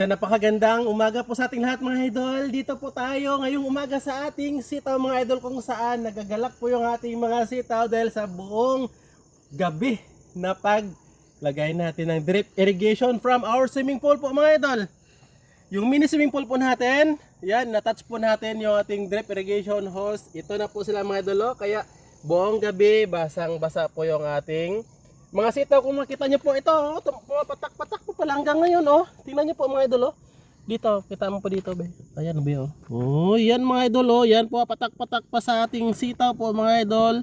Napakagandang umaga po sa ating lahat mga idol. Dito po tayo ngayong umaga sa ating sitaw mga idol, kung saan nagagalak po yung ating mga sitaw dahil sa buong gabi na paglagay natin ng drip irrigation from our swimming pool po mga idol. Yung mini swimming pool po natin, yan, natouch po natin yung ating drip irrigation hose. Ito na po sila mga idol, kaya buong gabi basang-basa po yung ating mga sitaw. Kung makita nyo po ito, pumapatak-patak po pala hanggang ngayon. Tingnan nyo po mga idol. Dito, kita mo po dito. Ayan, yan mga idol. Yan po, patak-patak pa sa ating sitaw po mga idol.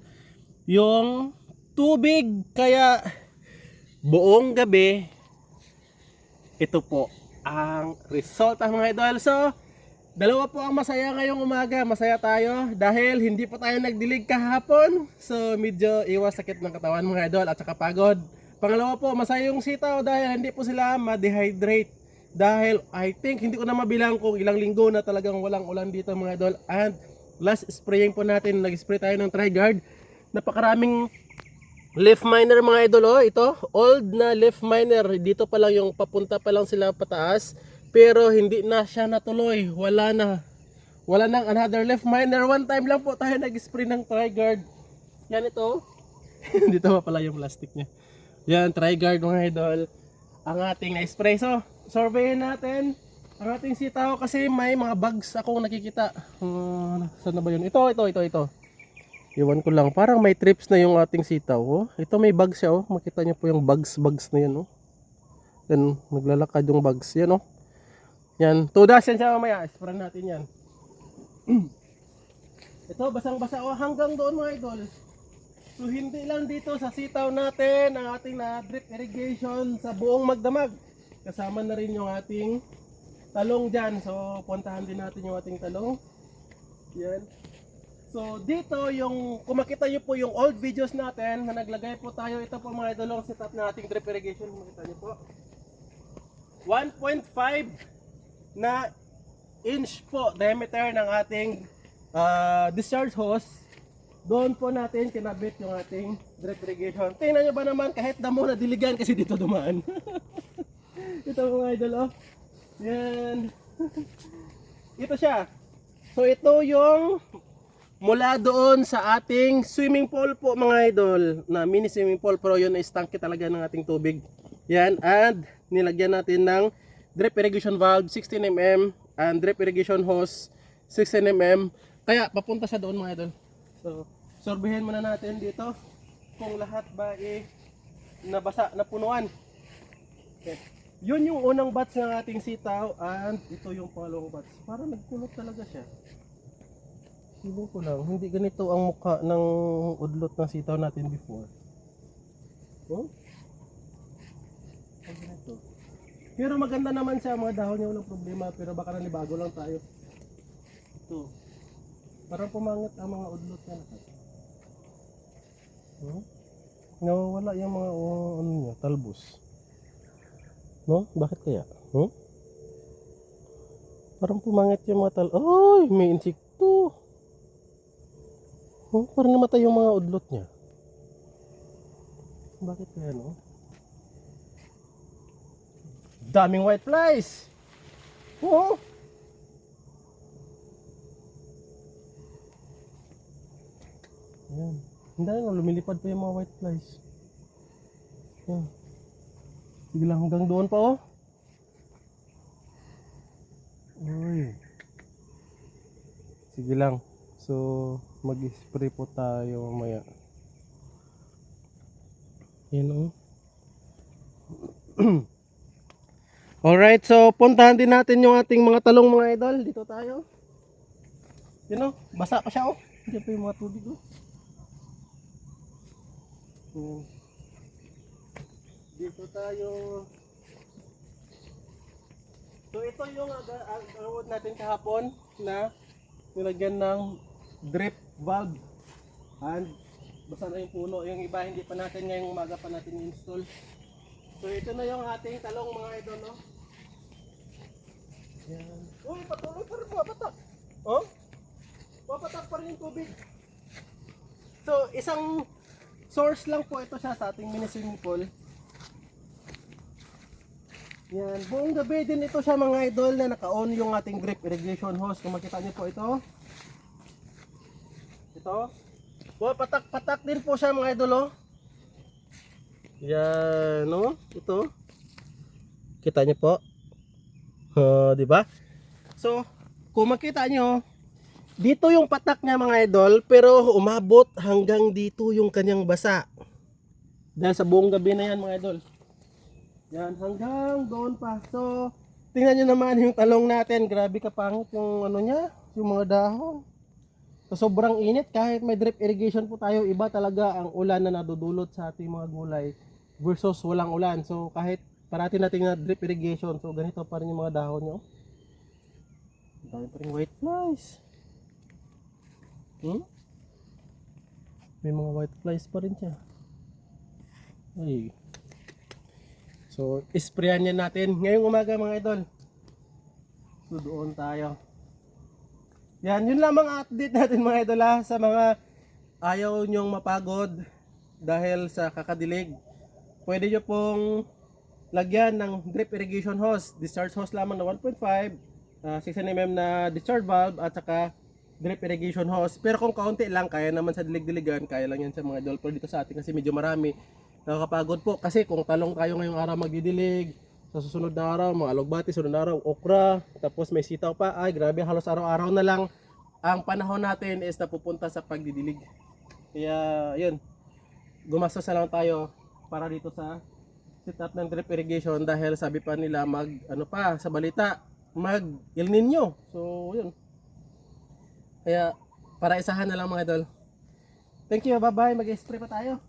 Yung tubig, kaya buong gabi, ito po ang resulta mga idol. So, dalawa po ang masaya ngayong umaga. Masaya tayo dahil hindi pa tayo nagdilig kahapon. So medyo iwas sakit ng katawan mga idol at saka pagod. Pangalawa po, masaya yung sitaw dahil hindi po sila ma-dehydrate. Dahil I think hindi ko na mabilang kung ilang linggo na talagang walang ulan dito mga idol. And last spraying po natin, nag-spray tayo ng Trigard. Napakaraming leaf miner mga idol. Ito, old na leaf miner. Dito pa lang yung papunta pa lang sila pataas. Pero hindi na siya natuloy. Wala nang another leaf miner. One time lang po tayo nag-spray ng Trigard. Yan ito. Dito pa pala yung plastic niya. Yan, Trigard mga idol. Ang ating na-spray. So, surveyin natin ang ating sitaw kasi may mga bugs akong nakikita. Saan na ba yun? Ito. Iwan ko lang. Parang may trips na yung ating sitaw. Ito may bugs siya. Makita niyo po yung bugs na yan. Yan, naglalakad yung bugs. Yan. Yan, tudas yan siya mamaya. Spray natin yan. Ito, basang-basa hanggang doon mga idol. So hindi lang dito sa sitaw natin ang ating na drip irrigation sa buong magdamag. Kasama na rin yung ating talong dyan. So puntahan din natin yung ating talong. Yan. So dito yung, kung makita nyo po yung old videos natin na naglagay po tayo, ito po mga idol ang setup na ating drip irrigation. Makita nyo po 1.5 na inch po diameter ng ating discharge hose. Doon po natin kinabit yung ating drip irrigation. Tingnan nyo ba naman, kahit damo na diligan kasi dito dumaan. Ito mga idol. Yan. Ito siya. So ito yung mula doon sa ating swimming pool po mga idol, na mini swimming pool, pero yun is tangke talaga ng ating tubig. Yan, and nilagyan natin ng drip irrigation valve 16mm and drip irrigation hose 16mm. Kaya papunta siya doon mga idol. So, sorbihin muna natin dito kung lahat ba nabasa, napunuan. Okay. Yun yung unang batch ng ating sitaw and ito yung pangalawang batch. Parang nagkulot talaga siya. Feeling ko lang, hindi ganito ang mukha ng udlot ng sitaw natin before. Ganito. Pero maganda naman siya, mga dahon niya, walang problema. Pero baka nanibago lang tayo. Ito. Parang pumangit ang mga udlot niya. Nawawala yung mga ano niya, talbos. No? Bakit kaya? Parang pumangit yung mga Ay! May insekto! Parang namatay yung mga udlot niya. Bakit kaya, no? Daming white flies. Yan. Hindi na, lumilipad pa yung mga white flies. Yan. Sige lang, hanggang doon pa Uy. Sige lang. So, mag-spray po tayo mamaya. Yan Alright, so puntahan din natin yung ating mga talong mga idol. Dito tayo. Yun basa pa siya Diyan pa yung mga tubig Dito tayo. So ito yung agawad natin kahapon na nilagyan ng drip valve. And basa na yung puno. Yung iba hindi pa natin, ngayong umaga pa natin i-install. So ito na yung ating talong mga idol Yan. Uy, patuloy pa rin papatak. Papatak pa rin yung tubig. So isang source lang po ito siya sa ating mini swimming pool. Yan, buong gabi din ito siya mga idol na naka-on yung ating drip irrigation hose. Kung makita niyo po ito. Ito. Oh, patak-patak din po siya mga idol oh. Yan, no? Ito. Kita niyo po. Di ba? So, kung makita niyo, dito yung patak niya mga idol, pero umabot hanggang dito yung kanyang basa. Dahil sa buong gabi na yan mga idol. Yan, hanggang doon pa. So, tingnan nyo naman yung talong natin. Grabe kapangit yung ano niya, yung mga dahon. So, sobrang init. Kahit may drip irrigation po tayo, iba talaga ang ulan na nadudulot sa ating mga gulay versus walang ulan. So, kahit parati natin na drip irrigation, so ganito pa rin yung mga dahon nyo. Dahil pa rin white flies. May mga white flies pa rin siya. Ay. So, isprayan niya natin ngayong umaga mga idol. So, doon tayo. Yan, yun lamang update natin mga idol ha, sa mga ayaw nyong mapagod dahil sa kakadilig. Pwede nyo pong lagyan ng drip irrigation hose. Discharge hose lamang na 1.5, 6mm na discharge valve at saka drip irrigation hose. Pero kung kaunti lang, kaya naman sa dilig-diligan, kaya lang yan sa mga idol. Pero dito sa atin kasi medyo marami. Nakakapagod po kasi kung talong tayo ngayong araw magdidilig, sa susunod na araw mga alugbati, sunod na araw okra, tapos may sitaw pa, ay grabe, halos araw-araw na lang ang panahon natin is napupunta sa pagdidilig. Kaya yun, gumastos na lang tayo para dito sa setup ng drip irrigation dahil sabi pa nila ano pa sa balita, mag El Nino. So yun, kaya para isahan na lang mga idol. Thank you, bye bye, mag-spray pa tayo.